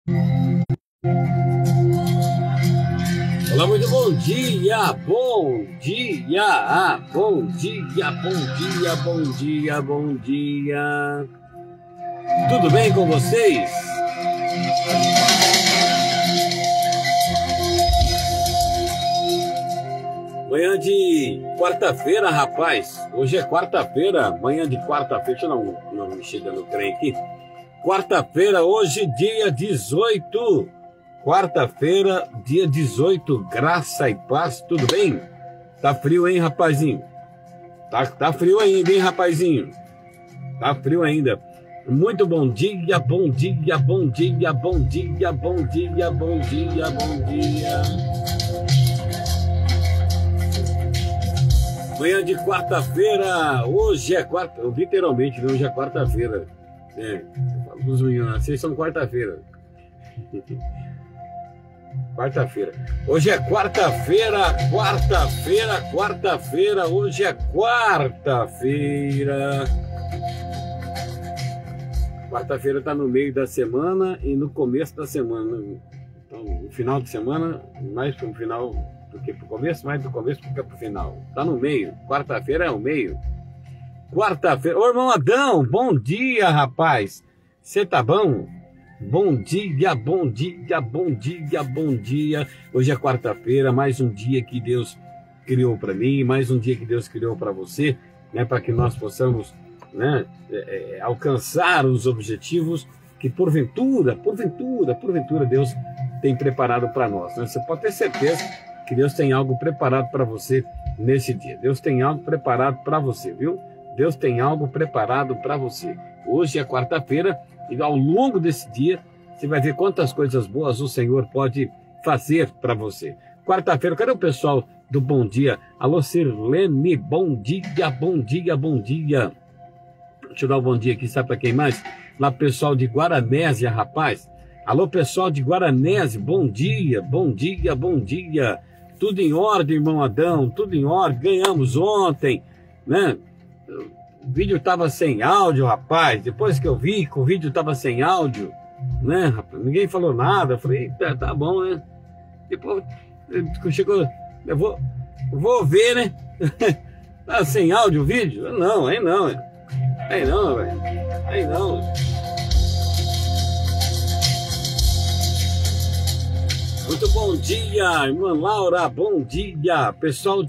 Olá, muito bom dia, bom dia, bom dia, bom dia, bom dia, bom dia. Tudo bem com vocês? Manhã de quarta-feira, rapaz. Hoje é quarta-feira, manhã de quarta-feira. Deixa eu dar uma mexida no trem aqui. Quarta-feira, hoje, dia 18. Quarta-feira, dia 18, graça e paz, tudo bem? Tá frio, hein, rapazinho? Tá frio ainda, hein, rapazinho? Tá frio ainda. Muito bom dia, bom dia, bom dia, bom dia, bom dia, bom dia, bom dia. Manhã de quarta-feira, hoje é quarta, literalmente, hoje é quarta-feira. Eu falo dos meninos, vocês são quarta-feira. Quarta-feira. Hoje é quarta-feira, hoje é quarta-feira. Quarta-feira está no meio da semana e no começo da semana. Então, no final de semana, mais para o final do que para o começo, mais do começo do que para o final. Está no meio. Quarta-feira é o meio. Quarta-feira. Ô, irmão Adão, bom dia, rapaz. Você tá bom? Bom dia, bom dia, bom dia, bom dia. Hoje é quarta-feira, mais um dia que Deus criou para mim, mais um dia que Deus criou para você, né, para que nós possamos, né, alcançar os objetivos que porventura Deus tem preparado para nós, né? Você pode ter certeza que Deus tem algo preparado para você nesse dia. Deus tem algo preparado para você, viu? Deus tem algo preparado para você. Hoje é quarta-feira. E ao longo desse dia, você vai ver quantas coisas boas o Senhor pode fazer para você. Quarta-feira, cadê o pessoal do Bom Dia? Alô, Sirlene, bom dia, bom dia, bom dia. Deixa eu dar um bom dia aqui, sabe para quem mais? Lá, pessoal de Guaranésia, rapaz. Alô, pessoal de Guaranésia, bom dia, bom dia, bom dia. Tudo em ordem, irmão Adão, tudo em ordem. Ganhamos ontem, né? O vídeo estava sem áudio, rapaz. Depois que eu vi que o vídeo estava sem áudio, né, rapaz? Ninguém falou nada. Eu falei, tá bom, né? Depois chegou, eu vou ver, né? Tá sem áudio o vídeo? Não, aí não, velho. Aí não. Muito bom dia, irmã Laura, bom dia. Pessoal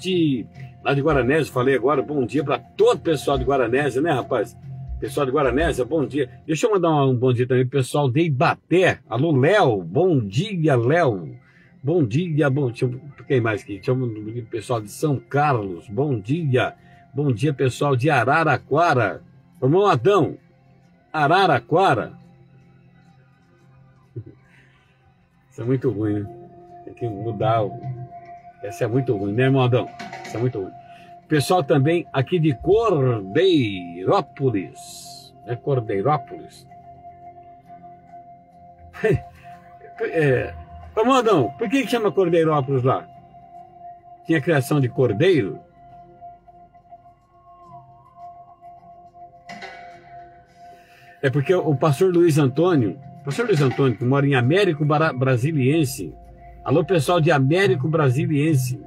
lá de Guaranésia, falei agora, bom dia para todo o pessoal de Guaranésia, né, rapaz? Pessoal de Guaranésia, bom dia. Deixa eu mandar um bom dia também pro pessoal de Ibaté. Alô, Léo, bom dia, Léo. Bom dia, deixa eu, quem mais aqui? Deixa eu mandar o pessoal de São Carlos, bom dia. Bom dia, pessoal de Araraquara. Irmão Adão, Araraquara. Isso é muito ruim, né? Tem que mudar. Essa é muito ruim, né, irmão Adão? Isso é muito ruim. Pessoal também aqui de Cordeirópolis. É Cordeirópolis. Irmão Adão, por que chama Cordeirópolis lá? Tinha criação de cordeiro? É porque o pastor Luiz Antônio, que mora em Américo Brasiliense. Alô, pessoal de Américo Brasiliense.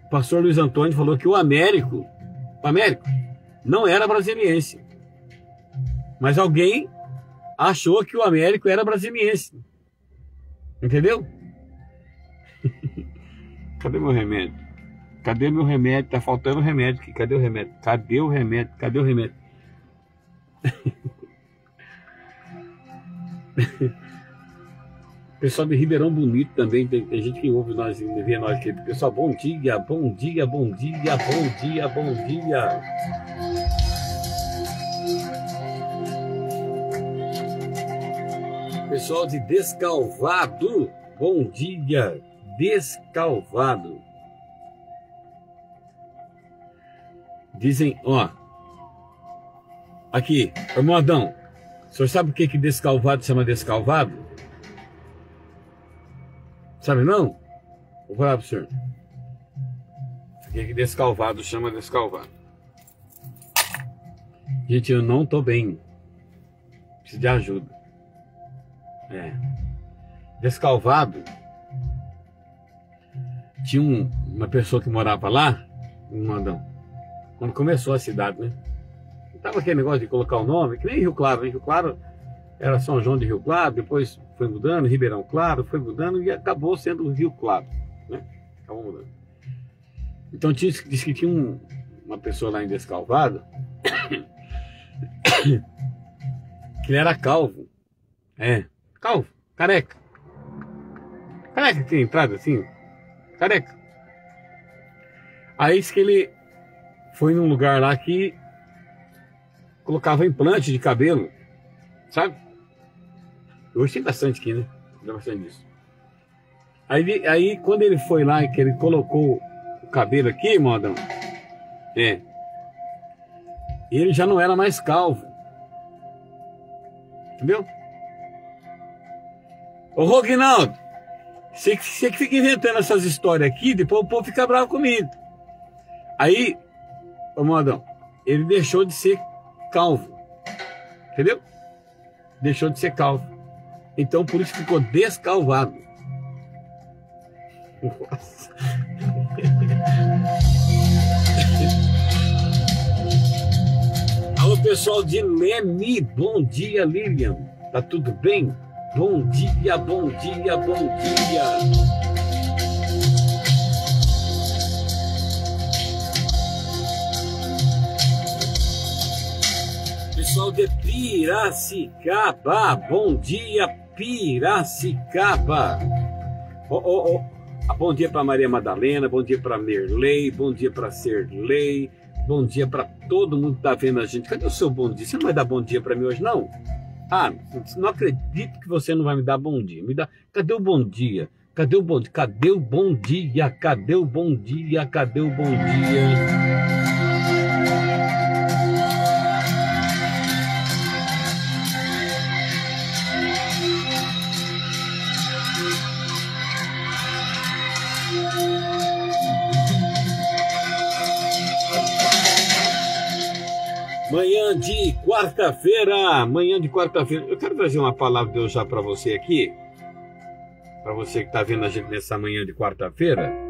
O pastor Luiz Antônio falou que o Américo não era brasiliense. Mas alguém achou que o Américo era brasiliense. Entendeu? Cadê meu remédio? Cadê meu remédio? Tá faltando remédio aqui. Cadê o remédio? Cadê o remédio? Cadê o remédio? Pessoal de Ribeirão Bonito também, tem gente que ouve nós, vê nós aqui. Pessoal, bom dia, bom dia, bom dia, bom dia, bom dia. Pessoal de Descalvado, bom dia, Descalvado. Dizem, ó, aqui, irmão Adão, o senhor sabe o que Descalvado chama Descalvado? Sabe não? Vou falar para o senhor. O que Descalvado chama Descalvado? Gente, eu não tô bem. Preciso de ajuda. Descalvado. Tinha uma pessoa que morava lá, em Mandão, quando começou a cidade, né? Tava aquele negócio de colocar o nome, que nem Rio Claro, né? Rio Claro era São João de Rio Claro, depois foi mudando, Ribeirão Claro, foi mudando e acabou sendo Rio Claro, né? Acabou mudando. Então disse que tinha uma pessoa lá em Descalvado que ele era calvo. Calvo, careca. Careca que tem entrada assim, careca. Aí disse que ele foi num lugar lá que colocava implante de cabelo, sabe? Hoje tem bastante aqui, né? Tem bastante disso. Aí quando ele foi lá e que ele colocou o cabelo aqui, modão, ele já não era mais calvo. Entendeu? Ô Rognaldo, você que fica inventando essas histórias aqui, depois o povo fica bravo comigo. Aí, ô modão, ele deixou de ser calvo. Entendeu? Deixou de ser calvo. Então por isso ficou descalvado. Nossa. Alô pessoal de Leme, bom dia Lilian, tá tudo bem? Bom dia, bom dia, bom dia. Pessoal de Piracicaba, bom dia Piracicaba. Bom dia para Maria Madalena, bom dia para Merlei, bom dia para Serlei, bom dia para todo mundo que tá vendo a gente. Cadê o seu bom dia? Você não vai dar bom dia para mim hoje não? Não acredito que você não vai me dar bom dia. Cadê o bom dia? Cadê o bom dia? Cadê o bom dia? Cadê o bom dia? Cadê o bom dia? Manhã de quarta-feira, eu quero trazer uma palavra de Deus já para você aqui, para você que está vendo a gente nessa manhã de quarta-feira.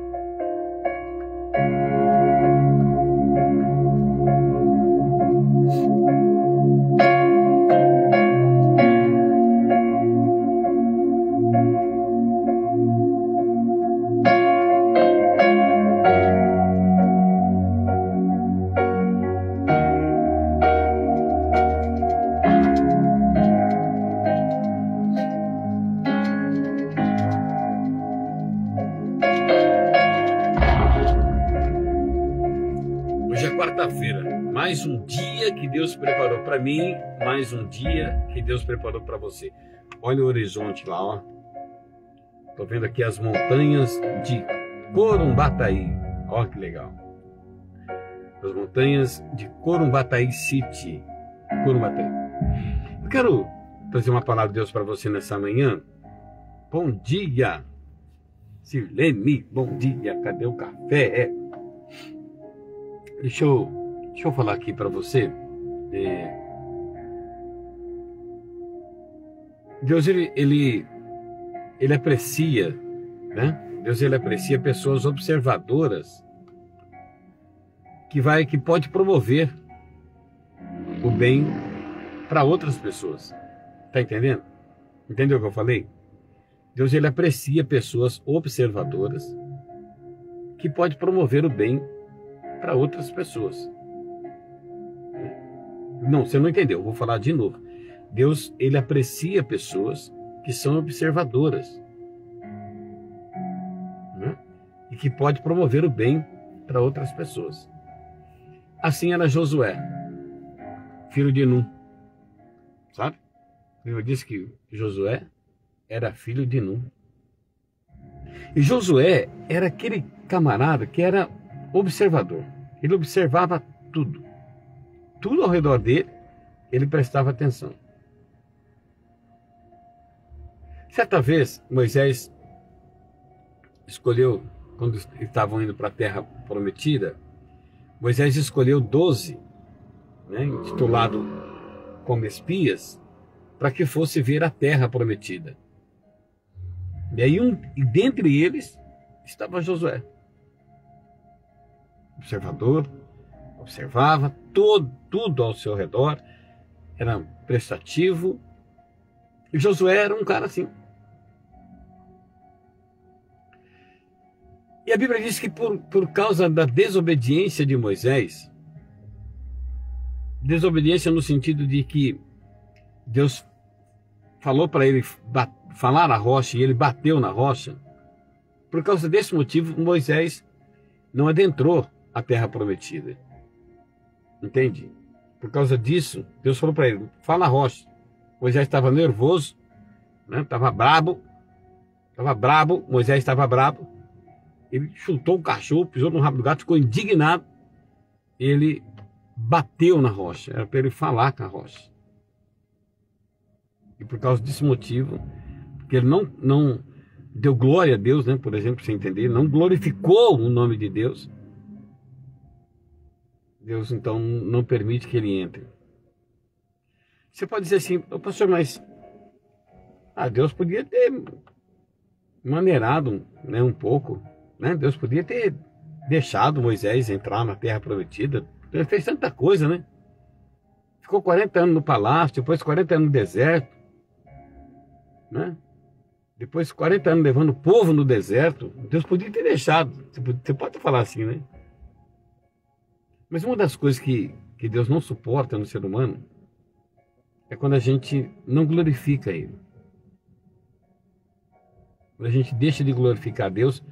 Mais um dia que Deus preparou para mim, mais um dia que Deus preparou para você. Olha o horizonte lá, ó. Tô vendo aqui as montanhas de Corumbataí. Ó que legal. As montanhas de Corumbataí City. Corumbataí. Eu quero trazer uma palavra de Deus para você nessa manhã. Bom dia, Sirlene. Bom dia. Cadê o café? Deixa eu falar aqui para você. Deus ele aprecia, né? Deus ele aprecia pessoas observadoras que pode promover o bem para outras pessoas. Tá entendendo? Entendeu o que eu falei? Deus ele aprecia pessoas observadoras que pode promover o bem para outras pessoas. Não, você não entendeu, eu vou falar de novo. Deus, ele aprecia pessoas que são observadoras, né? E que pode promover o bem para outras pessoas. Assim era Josué, filho de Num, sabe? Eu disse que Josué era filho de Num. E Josué era aquele camarada que era observador. Ele observava tudo. Tudo ao redor dele, ele prestava atenção. Certa vez, Moisés escolheu, quando estavam indo para a terra prometida, Moisés escolheu 12, né, intitulado como espias, para que fosse ver a terra prometida. E aí, dentre eles, estava Josué. Observador, observava tudo ao seu redor, era prestativo. E Josué era um cara assim. E a Bíblia diz que por causa da desobediência de Moisés, desobediência no sentido de que Deus falou para ele falar na rocha e ele bateu na rocha, por causa desse motivo, Moisés não adentrou a terra prometida. Entende? Por causa disso, Deus falou para ele, fala na rocha. Moisés estava nervoso, né? Estava brabo, Moisés estava brabo. Ele chutou o cachorro, pisou no rabo do gato, ficou indignado. Ele bateu na rocha, era para ele falar com a rocha. E por causa desse motivo, porque ele não deu glória a Deus, né? Por exemplo, você entender, não glorificou o nome de Deus, Deus então não permite que ele entre. Você pode dizer assim, pastor, mas Deus podia ter maneirado, né, um pouco, né? Deus podia ter deixado Moisés entrar na terra prometida. Ele fez tanta coisa, né? Ficou 40 anos no palácio, depois 40 anos no deserto, né? Depois 40 anos levando o povo no deserto. Deus podia ter deixado. Você pode falar assim, né? Mas uma das coisas que Deus não suporta no ser humano é quando a gente não glorifica Ele. Quando a gente deixa de glorificar a Deus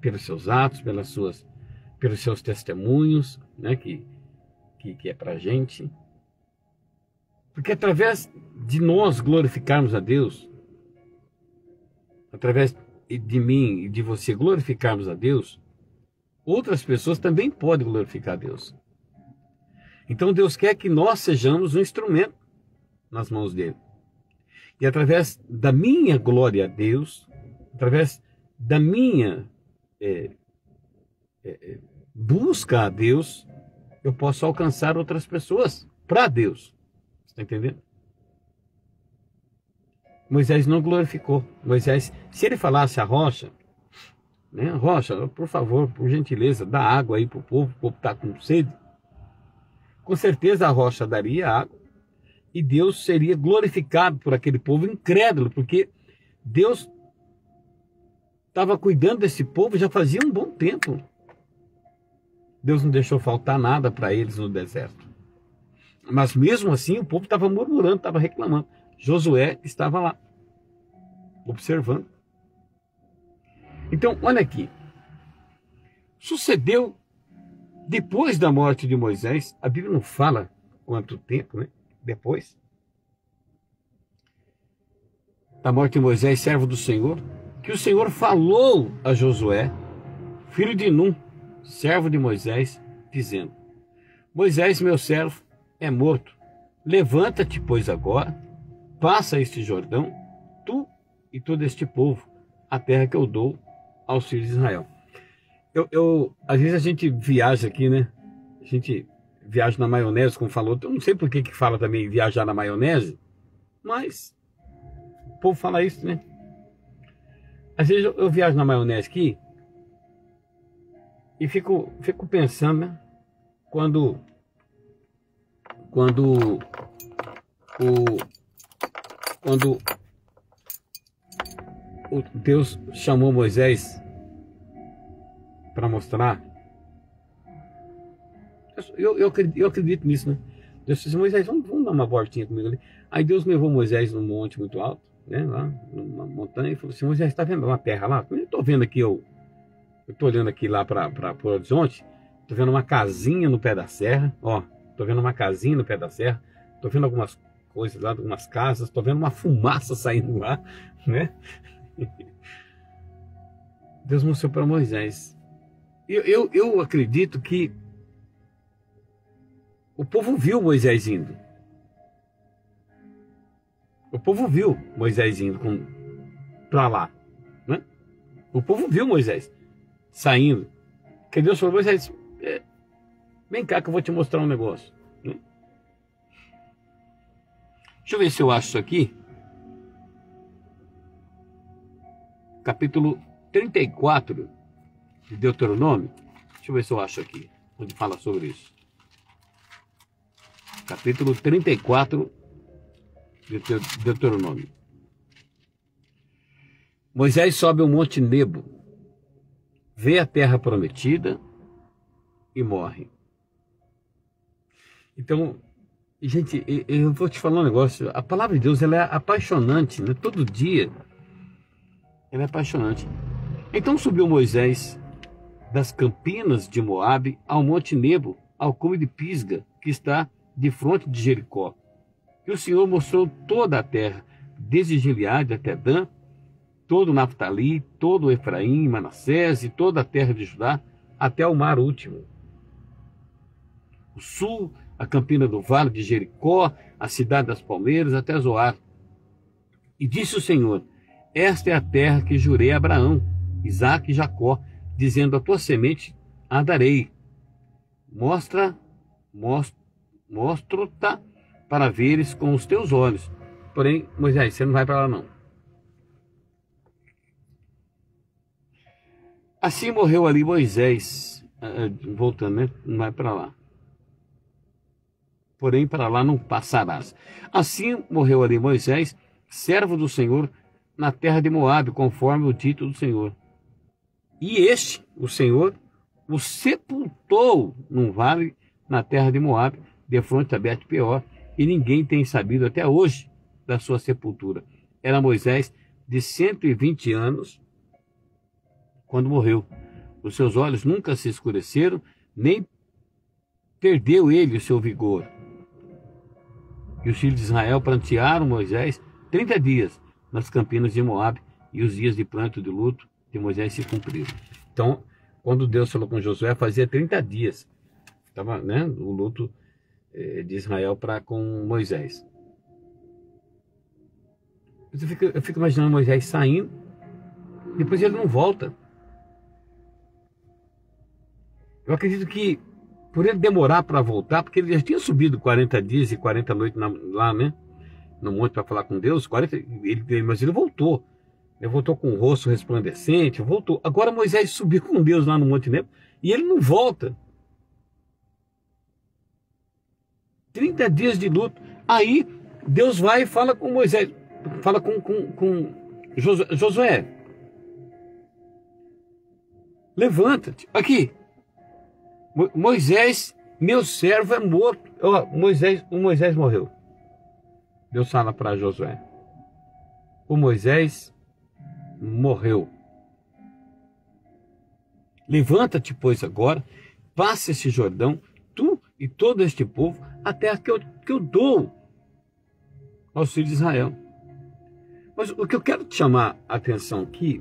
pelos seus atos, pelos seus testemunhos, né, que é pra gente. Porque através de nós glorificarmos a Deus, através de mim e de você glorificarmos a Deus, outras pessoas também podem glorificar a Deus. Então Deus quer que nós sejamos um instrumento nas mãos dele. E através da minha glória a Deus, através da minha busca a Deus, eu posso alcançar outras pessoas para Deus. Você está entendendo? Moisés não glorificou. Moisés, se ele falasse a rocha, né? Rocha, por favor, por gentileza, dá água aí para o povo está com sede. Com certeza a rocha daria água e Deus seria glorificado por aquele povo incrédulo, porque Deus estava cuidando desse povo já fazia um bom tempo. Deus não deixou faltar nada para eles no deserto. Mas mesmo assim o povo estava murmurando, estava reclamando. Josué estava lá, observando. Então, olha aqui. Sucedeu depois da morte de Moisés, a Bíblia não fala quanto tempo, né? Depois da morte de Moisés, servo do Senhor, que o Senhor falou a Josué, filho de Num, servo de Moisés, dizendo: Moisés, meu servo, é morto. Levanta-te, pois, agora, passa este Jordão, tu e todo este povo, a terra que eu dou aos filhos de Israel. Às vezes a gente viaja aqui, né? A gente viaja na maionese, como falou. Eu não sei por que fala também viajar na maionese, mas o povo fala isso, né? Às vezes eu viajo na maionese aqui e fico pensando, né? Quando Deus chamou Moisés para mostrar, eu acredito nisso, né? Deus disse: Moisés, vamos dar uma voltinha comigo ali. Aí Deus levou Moisés num monte muito alto, né? Lá numa montanha, e falou assim: Moisés, está vendo uma terra lá? Eu estou vendo aqui, eu estou olhando aqui lá para o horizonte, estou vendo uma casinha no pé da serra, ó, estou vendo uma casinha no pé da serra, estou vendo algumas coisas lá, algumas casas, estou vendo uma fumaça saindo lá, né? Deus mostrou para Moisés. Eu acredito que o povo viu Moisés indo. O povo viu Moisés indo para lá, né? O povo viu Moisés saindo. Que Deus falou: Moisés, vem cá que eu vou te mostrar um negócio, né? Deixa eu ver se eu acho isso aqui. Capítulo 34 de Deuteronômio. Deixa eu ver se eu acho aqui, onde fala sobre isso. Capítulo 34 de Deuteronômio. Moisés sobe ao monte Nebo, vê a terra prometida e morre. Então, gente, eu vou te falar um negócio. A palavra de Deus, ela é apaixonante, né? Todo dia ela é apaixonante. Então subiu Moisés das campinas de Moabe ao monte Nebo, ao cume de Pisga, que está de fronte de Jericó. E o Senhor mostrou toda a terra, desde Gileade até Dan, todo o Naftali, todo o Efraim, Manassés e toda a terra de Judá, até o mar último. O sul, a campina do vale de Jericó, a cidade das palmeiras, até Zoar. E disse o Senhor: esta é a terra que jurei a Abraão, Isaque e Jacó, dizendo: a tua semente a darei. Mostro-ta para veres com os teus olhos. Porém, Moisés, você não vai para lá não. Assim morreu ali Moisés, voltando, né? Não vai para lá. Porém, para lá não passarás. Assim morreu ali Moisés, servo do Senhor, na terra de Moabe, conforme o dito do Senhor. E este, o Senhor, o sepultou num vale na terra de Moabe, defronte a Bet-peor, e ninguém tem sabido até hoje da sua sepultura. Era Moisés de 120 anos quando morreu. Os seus olhos nunca se escureceram, nem perdeu ele o seu vigor. E os filhos de Israel prantearam Moisés 30 dias nas campinas de Moabe, e os dias de pranto e de luto de Moisés se cumpriram. Então, quando Deus falou com Josué, fazia 30 dias. Estava, né, o luto de Israel para com Moisés. Eu fico imaginando Moisés saindo, depois ele não volta. Eu acredito que por ele demorar para voltar, porque ele já tinha subido 40 dias e 40 noites lá, né, no monte para falar com Deus, mas ele voltou. Ele voltou com o rosto resplandecente, voltou. Agora Moisés subiu com Deus lá no monte Nebo e ele não volta. 30 dias de luto. Aí Deus vai e fala com Moisés, fala com Josué. Levanta-te. Aqui. Moisés, meu servo, é morto. O Moisés morreu. Deus fala para Josué: o Moisés morreu. Levanta-te, pois, agora, passa esse Jordão, tu e todo este povo, a terra que eu dou aos filhos de Israel. Mas o que eu quero te chamar a atenção aqui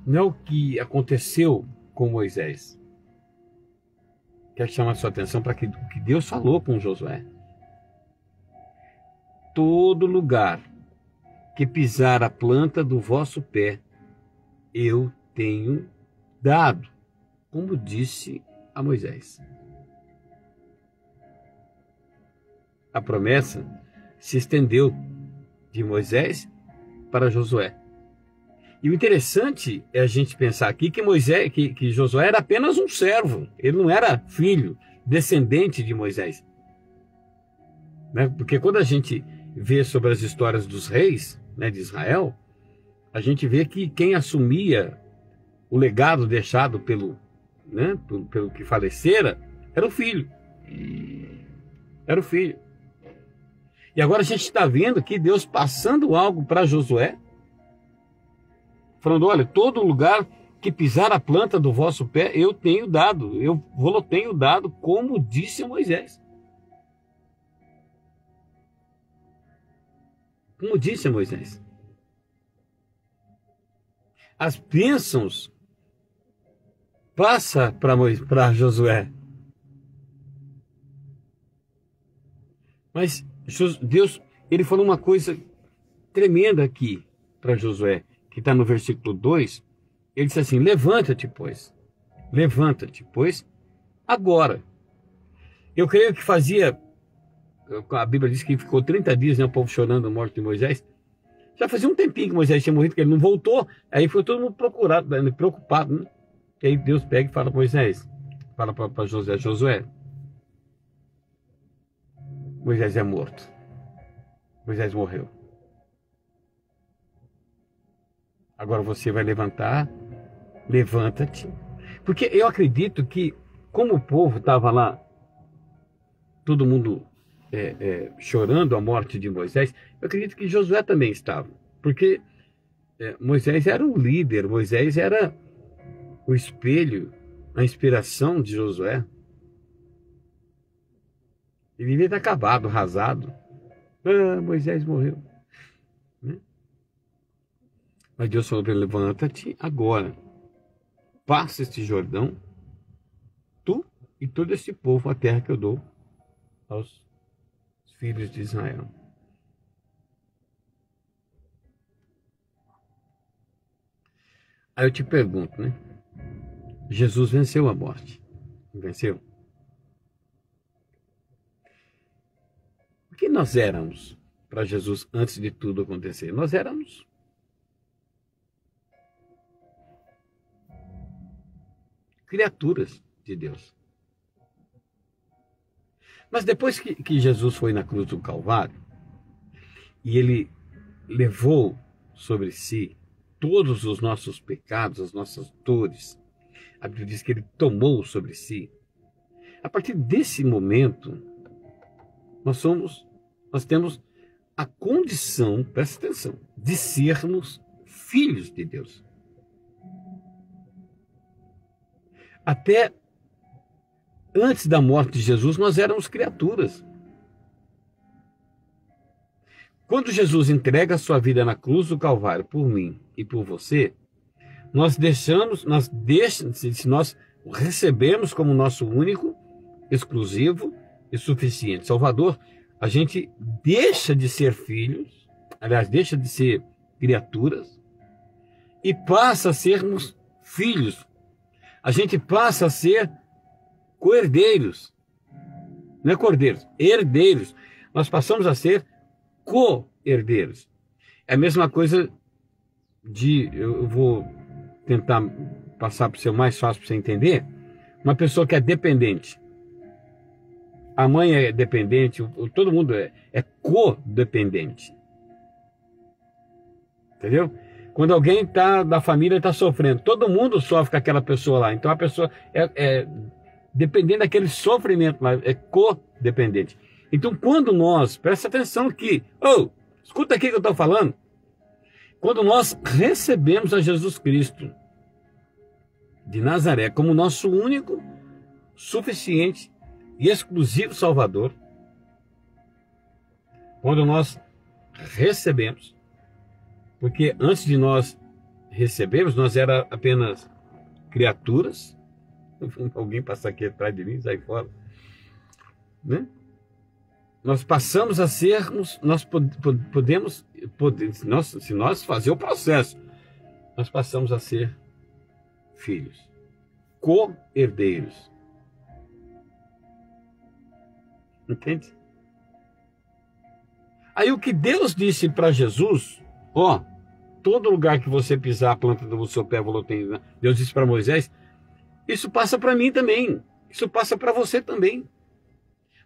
não é o que aconteceu com Moisés. Quero chamar a sua atenção para o que Deus falou com Josué. Todo lugar que pisar a planta do vosso pé, eu tenho dado, como disse a Moisés. A promessa se estendeu de Moisés para Josué. E o interessante é a gente pensar aqui que Josué era apenas um servo. Ele não era filho, descendente de Moisés. Né? Porque quando a gente vê sobre as histórias dos reis, né, de Israel, a gente vê que quem assumia o legado deixado pelo que falecera era o filho. Era o filho. E agora a gente está vendo aqui Deus passando algo para Josué, falando: olha, todo lugar que pisar a planta do vosso pé, eu tenho dado, tenho dado, como disse Moisés. Como disse Moisés. As bênçãos passa para Josué. Mas Deus, ele falou uma coisa tremenda aqui para Josué, que está no versículo 2, ele disse assim: levanta-te, pois, agora. Eu creio que fazia a Bíblia diz que ficou 30 dias, né, o povo chorando a morte de Moisés. Já fazia um tempinho que Moisés tinha morrido, porque ele não voltou. Aí foi todo mundo preocupado, né? E aí Deus pega e fala para Moisés, fala para Josué, Moisés é morto. Moisés morreu. Agora você vai levantar, levanta-te. Porque eu acredito que, como o povo estava lá, todo mundo chorando a morte de Moisés, eu acredito que Josué também estava. Porque Moisés era o líder, Moisés era o espelho, a inspiração de Josué. Ele devia estar acabado, arrasado. Moisés morreu. Né? Mas Deus falou para ele, levanta-te agora. Passa este Jordão, tu e todo esse povo, a terra que eu dou aos filhos de Israel. Aí eu te pergunto, né? Jesus venceu a morte. Venceu? O que nós éramos para Jesus antes de tudo acontecer? Nós éramos criaturas de Deus. Mas depois que Jesus foi na cruz do Calvário e ele levou sobre si todos os nossos pecados, as nossas dores, a Bíblia diz que ele tomou sobre si. A partir desse momento, nós temos a condição, presta atenção, de sermos filhos de Deus. Até antes da morte de Jesus, nós éramos criaturas. Quando Jesus entrega a sua vida na cruz do Calvário por mim e por você, se nós o recebemos como nosso único, exclusivo e suficiente Salvador, a gente deixa de ser filhos, aliás, deixa de ser criaturas e passa a sermos filhos. A gente passa a ser co-herdeiros, não é cordeiros, herdeiros. Nós passamos a ser co-herdeiros. É a mesma coisa eu vou tentar passar para o seu mais fácil para você entender, uma pessoa que é dependente. A mãe é dependente, todo mundo é codependente. Entendeu? Quando alguém da família está sofrendo, todo mundo sofre com aquela pessoa lá. Então a pessoa dependendo daquele sofrimento lá, é codependente. Então quando nós, presta atenção aqui, escuta aqui que eu estou falando. Quando nós recebemos a Jesus Cristo de Nazaré como nosso único, suficiente e exclusivo Salvador, quando nós recebemos, porque antes de nós recebermos, nós éramos apenas criaturas. Alguém passar aqui atrás de mim, sai fora. Né? Nós passamos a sermos, nós podemos, se nós fazer o processo, nós passamos a ser filhos, co-herdeiros. Entende? Aí o que Deus disse para Jesus, todo lugar que você pisar a planta do seu pé, Deus disse para Moisés, isso passa para mim também, isso passa para você também.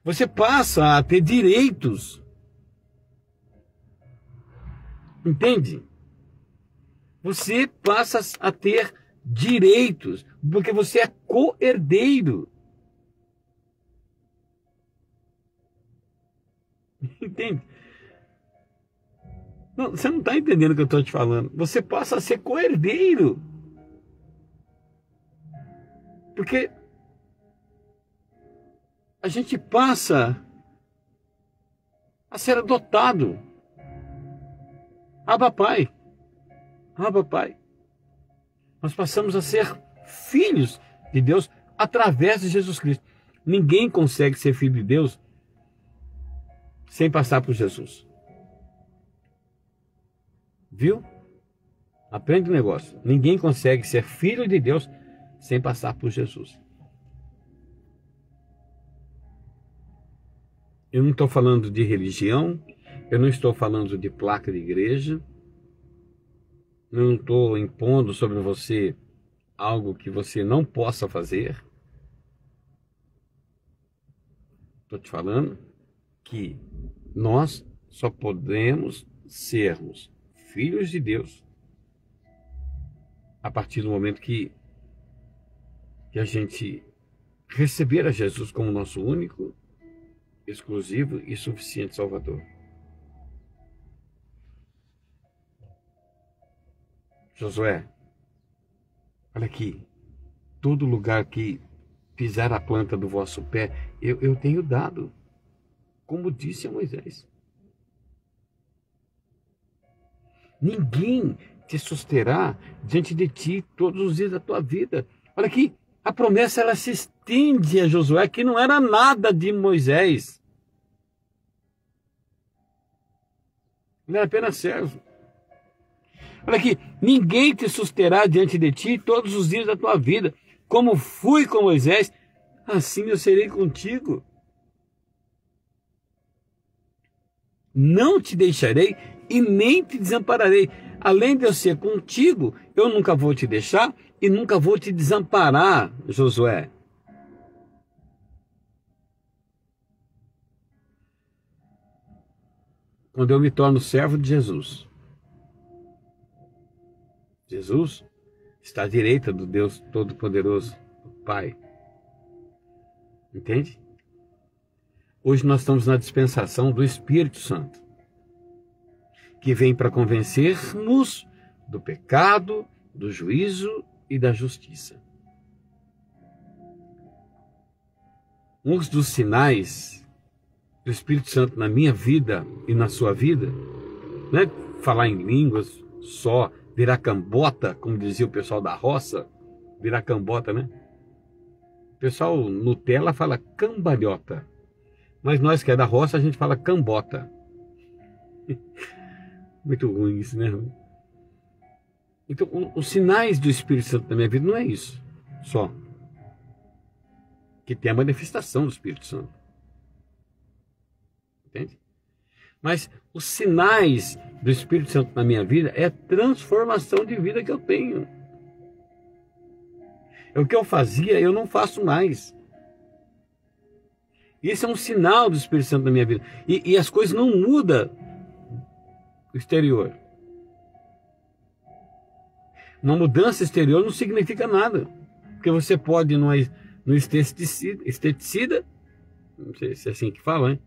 Você passa a ter direitos. Entende? Você passa a ter direitos, porque você é co-herdeiro. Entende? Não, você não está entendendo o que eu estou te falando. Você passa a ser co-herdeiro. Porque a gente passa a ser adotado. Abba Pai. Abba Pai. Nós passamos a ser filhos de Deus através de Jesus Cristo. Ninguém consegue ser filho de Deus sem passar por Jesus. Viu? Aprende o negócio. Ninguém consegue ser filho de Deus sem passar por Jesus. Eu não estou falando de religião, eu não estou falando de placa de igreja, eu não estou impondo sobre você algo que você não possa fazer. Estou te falando que nós só podemos sermos filhos de Deus a partir do momento que a gente receber a Jesus como nosso único, exclusivo e suficiente Salvador. Josué, olha aqui, todo lugar que pisar a planta do vosso pé, eu tenho dado, como disse a Moisés. Ninguém te susterá diante de ti todos os dias da tua vida. Olha aqui, a promessa ela se estende a Josué, que não era nada de Moisés. Ele era apenas servo. Olha aqui, ninguém te susterá diante de ti todos os dias da tua vida. Como fui com Moisés, assim eu serei contigo. Não te deixarei e nem te desampararei. Além de eu ser contigo, eu nunca vou te deixar e nunca vou te desamparar, Josué. Quando eu me torno servo de Jesus, Jesus está à direita do Deus Todo-Poderoso, o Pai. Entende? Hoje nós estamos na dispensação do Espírito Santo, que vem para convencer-nos do pecado, do juízo e da justiça. Um dos sinais do Espírito Santo na minha vida e na sua vida, não é falar em línguas só, virar cambota, como dizia o pessoal da roça, virar cambota, né? O pessoal Nutella fala cambalhota, mas nós que é da roça a gente fala cambota. Muito ruim isso, né? Então, os sinais do Espírito Santo na minha vida não é isso só. Que tem a manifestação do Espírito Santo. Entende? Mas os sinais do Espírito Santo na minha vida é a transformação de vida que eu tenho. É o que eu fazia, eu não faço mais. Isso é um sinal do Espírito Santo na minha vida. E as coisas não mudam o exterior. Uma mudança exterior não significa nada. Porque você pode ir no esteticida, não sei se é assim que fala, hein?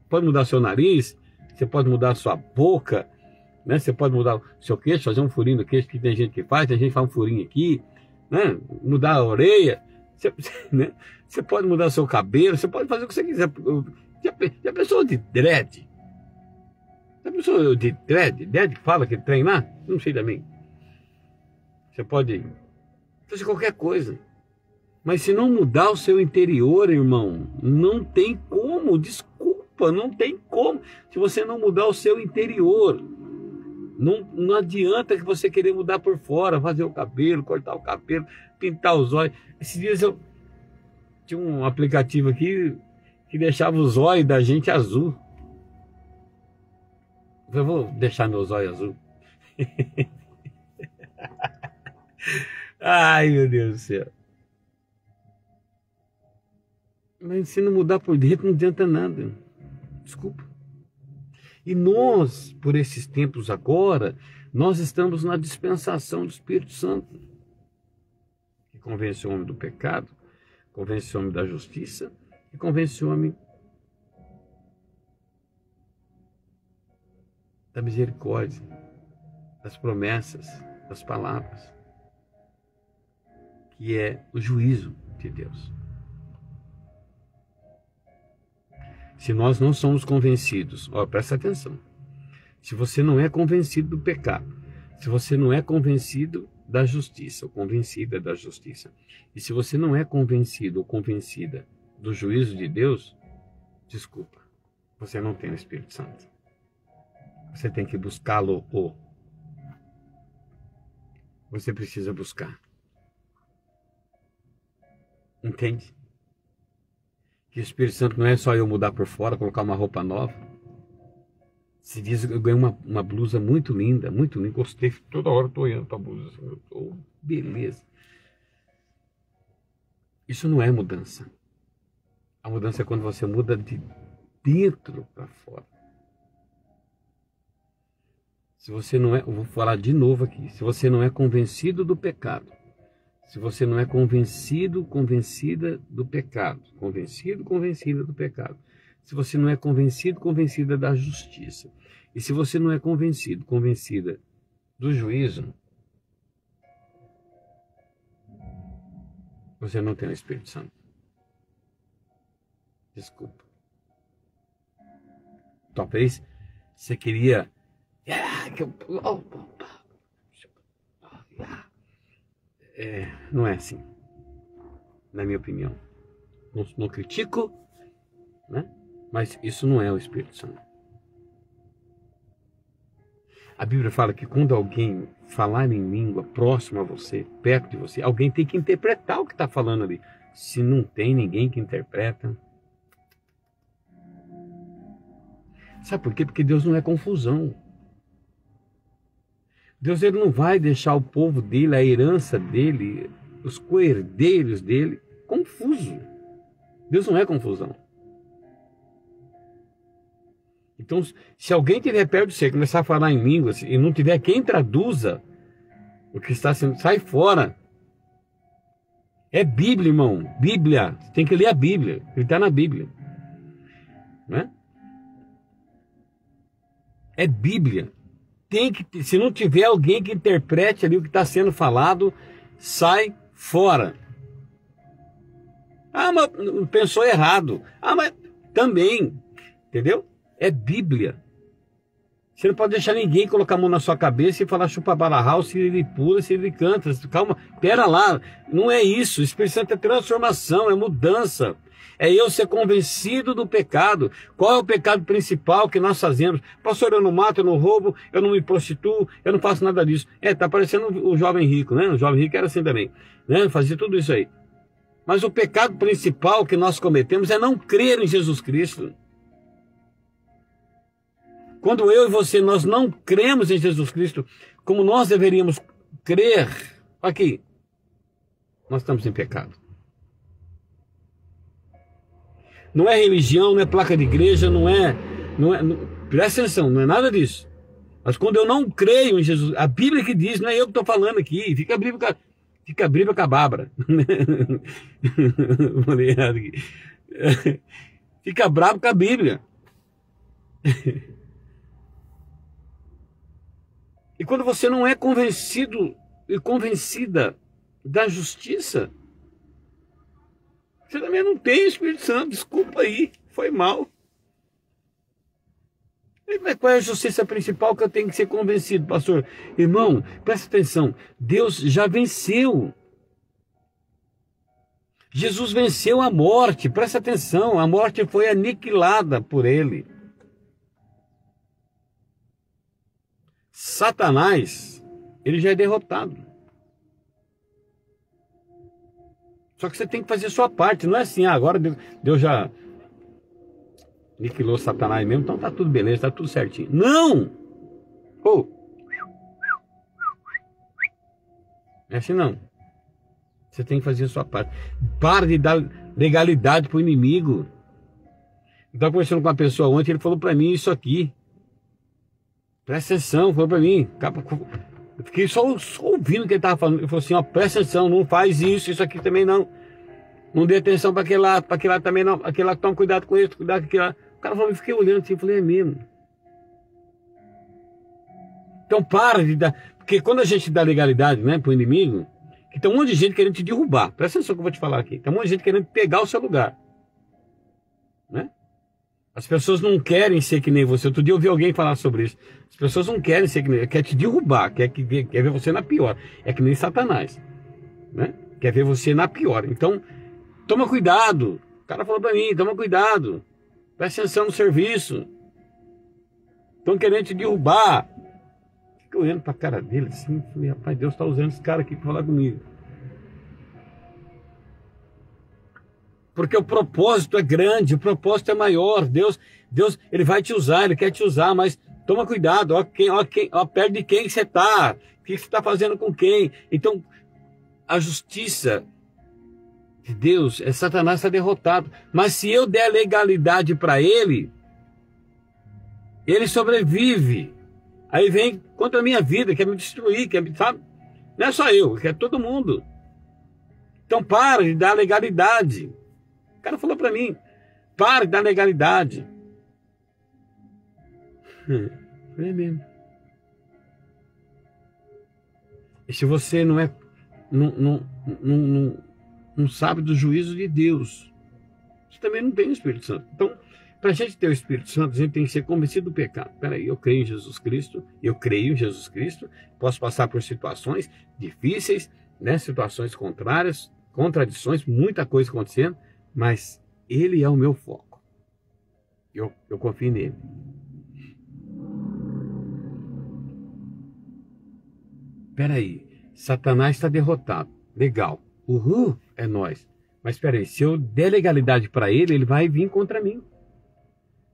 Pode mudar seu nariz, você pode mudar a sua boca, né? Você pode mudar o seu queixo, fazer um furinho no queixo, que tem gente que faz, tem gente que faz um furinho aqui, né? Mudar a orelha, né? Você pode mudar o seu cabelo, você pode fazer o que você quiser. Já pensou de dread? Já pensou de dread? Dread que fala que trem lá? Não sei também. Você pode fazer qualquer coisa. Mas se não mudar o seu interior, irmão, não tem como, desculpa, não tem como. Se você não mudar o seu interior, não adianta que você querer mudar por fora, fazer o cabelo, cortar o cabelo, pintar os olhos. Esses dias eu tinha um aplicativo aqui que deixava os olhos da gente azul. Eu vou deixar meus olhos azul. Ai, meu Deus do céu. Mas se não mudar por dentro, não adianta nada. Desculpa. E nós, por esses tempos agora, nós estamos na dispensação do Espírito Santo, que convence o homem do pecado, convence o homem da justiça e convence o homem da misericórdia, das promessas, das palavras, que é o juízo de Deus. Se nós não somos convencidos, presta atenção, se você não é convencido do pecado, se você não é convencido da justiça, ou convencida da justiça, e se você não é convencido ou convencida do juízo de Deus, desculpa, você não tem o Espírito Santo. Você tem que buscá-lo. Você precisa buscar. Entende? Que o Espírito Santo não é só eu mudar por fora, colocar uma roupa nova. Se diz que eu ganhei uma blusa muito linda, gostei. Toda hora estou olhando para a blusa. Beleza. Isso não é mudança. A mudança é quando você muda de dentro para fora. Se você não é, eu vou falar de novo aqui, se você não é convencido do pecado, se você não é convencida do pecado, convencida do pecado, se você não é convencida da justiça, e se você não é convencida do juízo, você não tem o Espírito Santo. Desculpa. Talvez você queria... não é assim, na minha opinião. Não critico, né? Mas isso não é o Espírito Santo. A Bíblia fala que quando alguém falar em língua próximo a você, perto de você, alguém tem que interpretar o que está falando ali. Se não tem ninguém que interpreta... Sabe por quê? Porque Deus não é confusão. Deus, ele não vai deixar o povo dele, a herança dele, os coerdeiros dele, confuso. Deus não é confusão. Então, se alguém estiver perto de você, começar a falar em línguas e não tiver quem traduza o que está sendo, sai fora. É Bíblia, irmão. Bíblia. Você tem que ler a Bíblia. Ele está na Bíblia. Né? É Bíblia. Se não tiver alguém que interprete ali o que está sendo falado, sai fora. Ah, mas pensou errado. Ah, mas também, entendeu? É Bíblia. Você não pode deixar ninguém colocar a mão na sua cabeça e falar chupa bararral, se ele pula, se ele canta. Calma, pera lá. Não é isso. O Espírito Santo é transformação, é mudança. É eu ser convencido do pecado. Qual é o pecado principal que nós fazemos? Pastor, eu não mato, eu não roubo, eu não me prostituo, eu não faço nada disso. Tá parecendo o jovem rico, né? O jovem rico era assim também, né? Fazia tudo isso aí. Mas o pecado principal que nós cometemos é não crer em Jesus Cristo. Quando eu e você, nós não cremos em Jesus Cristo, como nós deveríamos crer, aqui, nós estamos em pecado. Não é religião, não é placa de igreja, não é, presta atenção, não é nada disso. Mas quando eu não creio em Jesus, a Bíblia que diz, não é eu que estou falando aqui, fica a Bíblia com a Bárbara. Fica bravo com a Bíblia. E quando você não é convencido e convencida da justiça, você também não tem Espírito Santo, desculpa aí, foi mal. Mas qual é a justiça principal que eu tenho que ser convencido, pastor? Irmão, presta atenção, Deus já venceu. Jesus venceu a morte, presta atenção, a morte foi aniquilada por ele. Satanás, ele já é derrotado. Só que você tem que fazer a sua parte. Não é assim, agora Deus já aniquilou Satanás mesmo, então tá tudo beleza, tá tudo certinho. Não! Oh. É assim não. Você tem que fazer a sua parte. Para de dar legalidade pro inimigo. Eu estava conversando com uma pessoa ontem, ele falou para mim isso aqui. Presta atenção, falou para mim. Eu fiquei só ouvindo o que ele estava falando. Ele falou assim, ó, presta atenção, não faz isso aqui também não. Não dê atenção para aquele lá também não. Aquele lá, toma cuidado com isso, cuidado com aquele lá. O cara falou, eu fiquei olhando assim, eu falei, é mesmo. Então para de dar... Porque quando a gente dá legalidade, né, pro inimigo, que tem um monte de gente querendo te derrubar. Presta atenção que eu vou te falar aqui. Tem um monte de gente querendo pegar o seu lugar. Né? As pessoas não querem ser que nem você. Outro dia eu ouvi alguém falar sobre isso. As pessoas não querem ser que nem você. Quer te derrubar. Quer ver você na pior. É que nem Satanás. Né? Quer ver você na pior. Então, toma cuidado. O cara falou pra mim, toma cuidado. Presta atenção no serviço. Estão querendo te derrubar. Fiquei olhando pra cara dele assim. Falei, rapaz, Deus está usando esse cara aqui pra falar comigo. Porque o propósito é grande, o propósito é maior. Deus, ele vai te usar, ele quer te usar, mas toma cuidado, ó perto de quem você está, o que você está fazendo com quem. Então, a justiça de Deus, Satanás está derrotado. Mas se eu der legalidade para ele, ele sobrevive. Aí vem contra a minha vida, quer me destruir, sabe? Não é só eu, é todo mundo. Então para de dar legalidade. O cara falou para mim, para de dar legalidade. É mesmo. E se você não sabe do juízo de Deus, você também não tem o Espírito Santo. Então, para a gente ter o Espírito Santo, a gente tem que ser convencido do pecado. Peraí, eu creio em Jesus Cristo, posso passar por situações difíceis, né? Situações contrárias, contradições, muita coisa acontecendo, mas Ele é o meu foco. Eu confio nele. Peraí, Satanás está derrotado. Legal. Uhul, é nós. Mas peraí, se eu der legalidade para ele, ele vai vir contra mim.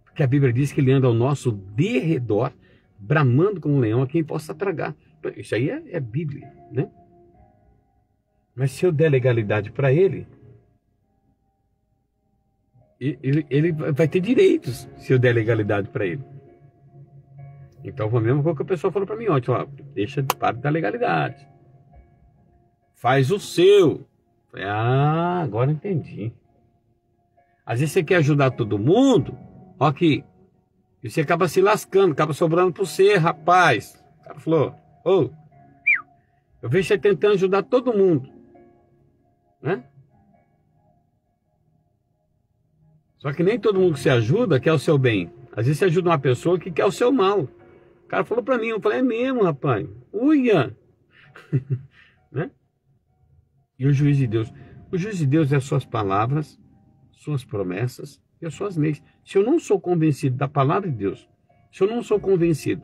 Porque a Bíblia diz que ele anda ao nosso derredor, bramando como um leão a quem possa tragar. Isso aí é Bíblia, né? Mas se eu der legalidade para ele, ele vai ter direitos se eu der legalidade para ele. Então foi a mesma coisa que a pessoa falou para mim ontem, ó, deixa de parte da legalidade. Faz o seu. Falei, agora entendi. Às vezes você quer ajudar todo mundo, ó aqui, e você acaba se lascando, acaba sobrando para você, rapaz. O cara falou, eu vejo você tentando ajudar todo mundo, né? Só que nem todo mundo que você ajuda quer o seu bem. Às vezes você ajuda uma pessoa que quer o seu mal. O cara falou para mim, eu falei, é mesmo, rapaz. Uia! Né? E o juiz de Deus? O juiz de Deus é as suas palavras, suas promessas e as suas leis. Se eu não sou convencido da palavra de Deus, se eu não sou convencido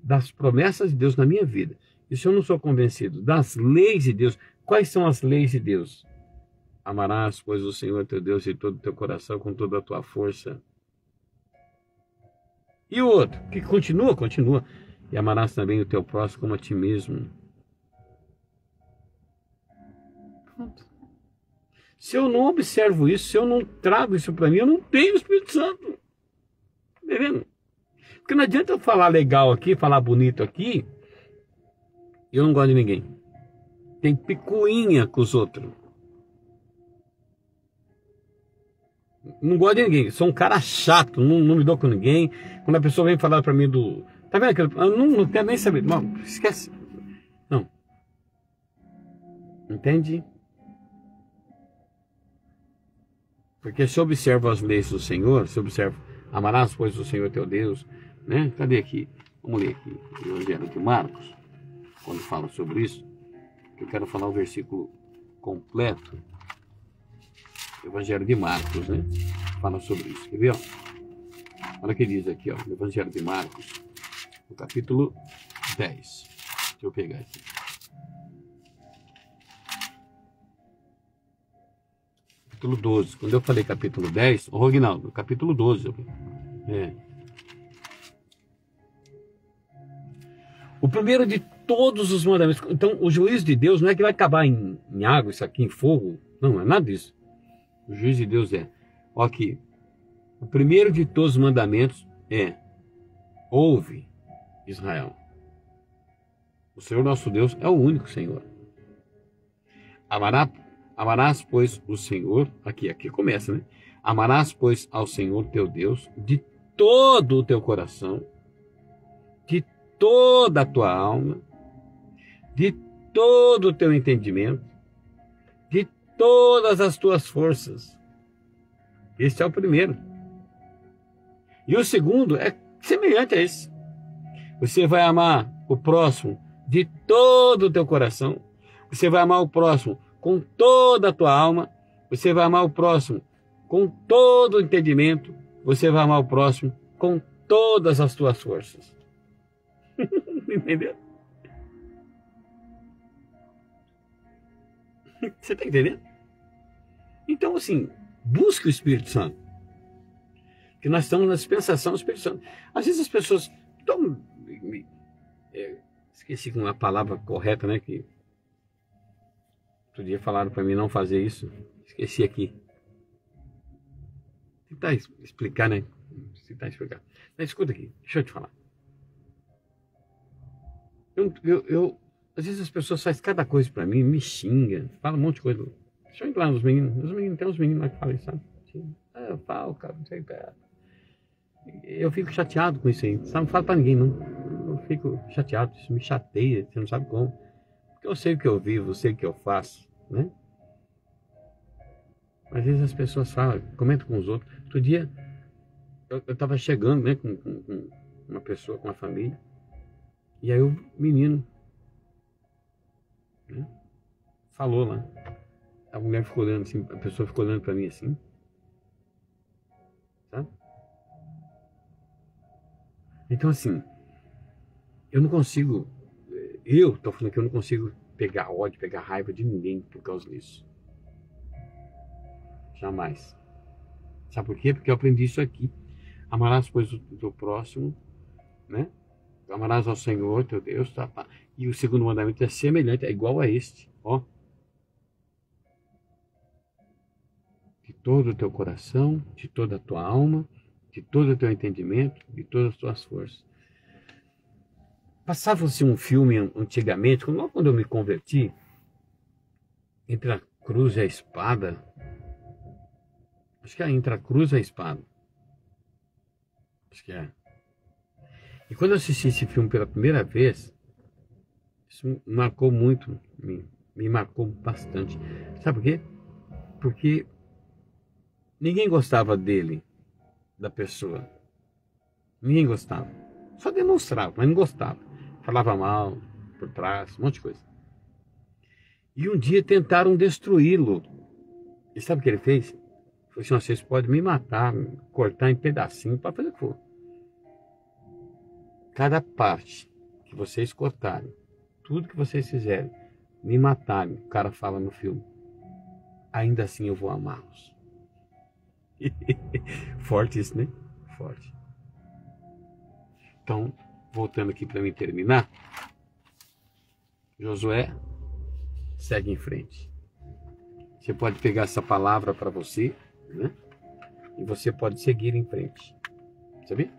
das promessas de Deus na minha vida, e se eu não sou convencido das leis de Deus, quais são as leis de Deus? Amarás, pois, o Senhor teu Deus de todo o teu coração, com toda a tua força. E o outro, que continua. E amarás também o teu próximo como a ti mesmo. Pronto. Se eu não observo isso, se eu não trago isso para mim, eu não tenho o Espírito Santo. Tá entendendo? Porque não adianta eu falar legal aqui, falar bonito aqui, e eu não gosto de ninguém. Tem picuinha com os outros. Não gosto de ninguém, sou um cara chato, não me dou com ninguém. Quando a pessoa vem falar pra mim do... Tá vendo aquilo? Eu não quero nem saber. Não, esquece. Não. Entende? Porque se eu observo as leis do Senhor, se eu observo, amarás, pois, o Senhor teu Deus, né? Cadê aqui? Vamos ler aqui o Evangelho de Marcos, quando fala sobre isso. Eu quero falar o versículo completo. Evangelho de Marcos, né? Fala sobre isso. Quer ver? Ó? Olha o que diz aqui, ó, no Evangelho de Marcos, no capítulo 10. Deixa eu pegar aqui. Capítulo 12. Quando eu falei capítulo 10, ô Rognaldo, capítulo 12. O primeiro de todos os mandamentos. Então, o juízo de Deus não é que vai acabar em água, isso aqui, em fogo. Não é nada disso. O juiz de Deus ó aqui, o primeiro de todos os mandamentos é: ouve, Israel. O Senhor nosso Deus é o único Senhor. Amarás, pois, o Senhor, aqui começa, né? Amarás, pois, ao Senhor teu Deus de todo o teu coração, de toda a tua alma, de todo o teu entendimento, de todas as tuas forças. Este é o primeiro. E o segundo é semelhante a esse. Você vai amar o próximo de todo o teu coração. Você vai amar o próximo com toda a tua alma. Você vai amar o próximo com todo o entendimento. Você vai amar o próximo com todas as tuas forças. Entendeu? Você está entendendo? Então, assim, Busque o Espírito Santo. Porque nós estamos na dispensação do Espírito Santo. Às vezes as pessoas esqueci uma palavra correta, né? Que outro dia falaram para mim não fazer isso. Esqueci aqui. Tentar explicar, né? Tentar explicar. Mas escuta aqui, deixa eu te falar. Às vezes as pessoas fazem cada coisa para mim, me xingam, falam um monte de coisa. Deixa eu entrar nos meninos. Os meninos, tem uns meninos lá que falam isso, sabe? Eu falo, cara, não sei. Eu fico chateado com isso aí. Não falo para ninguém, não. Eu fico chateado, isso me chateia, você não sabe como. Porque eu sei o que eu vivo, eu sei o que eu faço, né? Às vezes as pessoas falam, comentam com os outros. Outro dia, eu estava chegando, né, com uma pessoa, com uma família, e aí o menino, né, falou lá. A mulher ficou olhando assim, a pessoa ficou olhando para mim assim, sabe? Então assim, eu não consigo, eu tô falando que eu não consigo pegar ódio, pegar raiva de ninguém por causa disso. Jamais. Sabe por quê? Porque eu aprendi isso aqui. Amarás, pois, o teu próximo, né? Amarás ao Senhor, teu Deus, tá? E o segundo mandamento é semelhante, é igual a este, ó. De todo o teu coração, de toda a tua alma, de todo o teu entendimento, de todas as tuas forças. Passava-se um filme antigamente, logo quando eu me converti, entre a cruz e a espada. Acho que é entre a cruz e a espada. Acho que é. E quando eu assisti esse filme pela primeira vez, isso me marcou muito, me marcou bastante. Sabe por quê? Porque ninguém gostava dele, da pessoa. Ninguém gostava. Só demonstrava, mas não gostava. Falava mal, por trás, um monte de coisa. E um dia tentaram destruí-lo. E sabe o que ele fez? Falou assim, vocês podem me matar, me cortar em pedacinhos, para fazer o que for. Cada parte que vocês cortarem, tudo que vocês fizerem, me matarem, o cara fala no filme, ainda assim eu vou amá-los. Forte isso, né? Forte. Então, voltando aqui para mim terminar, Josué, segue em frente. Você pode pegar essa palavra para você, né? E você pode seguir em frente. Sabia?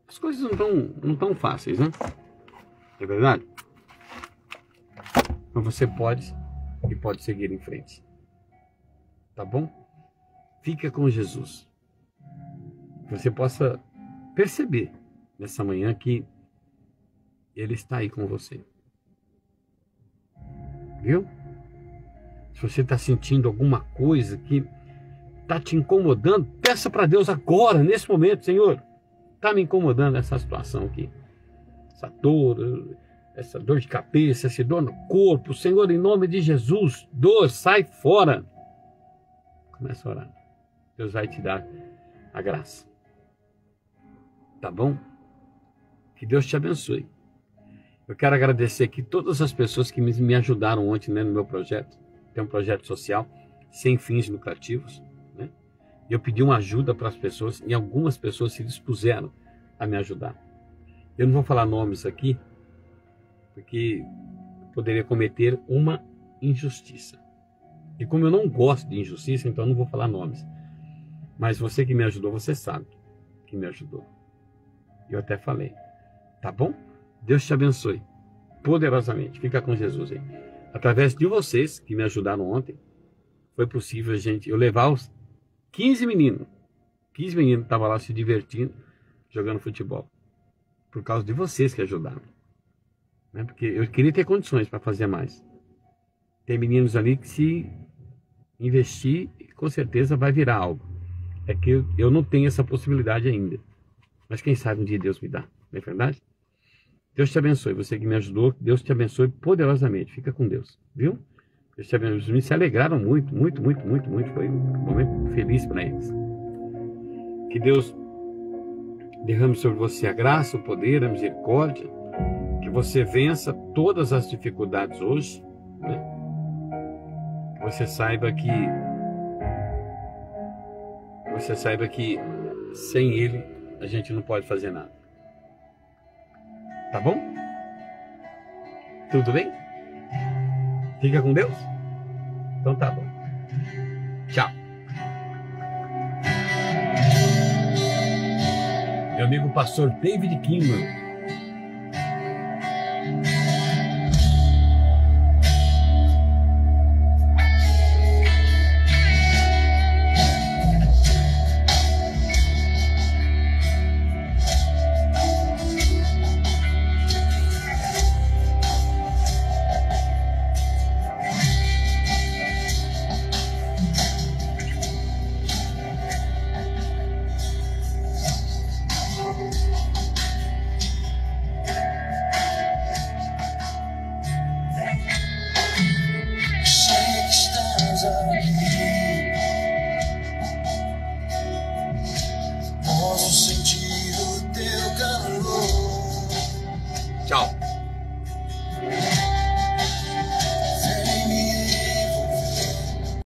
As coisas não tão fáceis, né? É verdade? Mas você pode e pode seguir em frente. Tá bom? Fica com Jesus. Que você possa perceber nessa manhã que Ele está aí com você. Viu? Se você está sentindo alguma coisa que está te incomodando, peça para Deus agora, nesse momento, Senhor, está me incomodando essa situação aqui. Essa dor de cabeça, essa dor no corpo, Senhor, em nome de Jesus, dor, sai fora. Começa a orar. Deus vai te dar a graça. Tá bom? Que Deus te abençoe. Eu quero agradecer aqui todas as pessoas que me ajudaram ontem, né, no meu projeto. Tem um projeto social sem fins lucrativos, né? E eu pedi uma ajuda para as pessoas e algumas pessoas se dispuseram a me ajudar. Eu não vou falar nomes aqui, porque poderia cometer uma injustiça. E como eu não gosto de injustiça, então eu não vou falar nomes. Mas você que me ajudou, você sabe que me ajudou. Eu até falei. Tá bom? Deus te abençoe poderosamente. Fica com Jesus aí. Através de vocês que me ajudaram ontem, foi possível, gente, eu levar os 15 meninos. 15 meninos estavam lá se divertindo, jogando futebol. Por causa de vocês que ajudaram. Né? Porque eu queria ter condições para fazer mais. Tem meninos ali que se investir, com certeza vai virar algo. É que eu não tenho essa possibilidade ainda. Mas quem sabe um dia Deus me dá. Não é verdade? Deus te abençoe. Você que me ajudou, Deus te abençoe poderosamente. Fica com Deus. Viu? Deus te abençoe. Os meninos se alegraram muito. Foi um momento feliz para eles. Que Deus derrame sobre você a graça, o poder, a misericórdia. Que você vença todas as dificuldades hoje. Né? Que você saiba que você saiba que sem Ele a gente não pode fazer nada. Tá bom? Tudo bem? Fica com Deus? Então tá bom. Tchau. Meu amigo pastor David Kinman